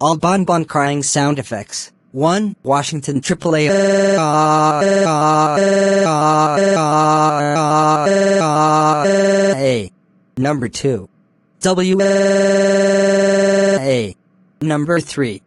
All BonBon crying sound effects. 1. Washington AAA. Number 2. Number 3.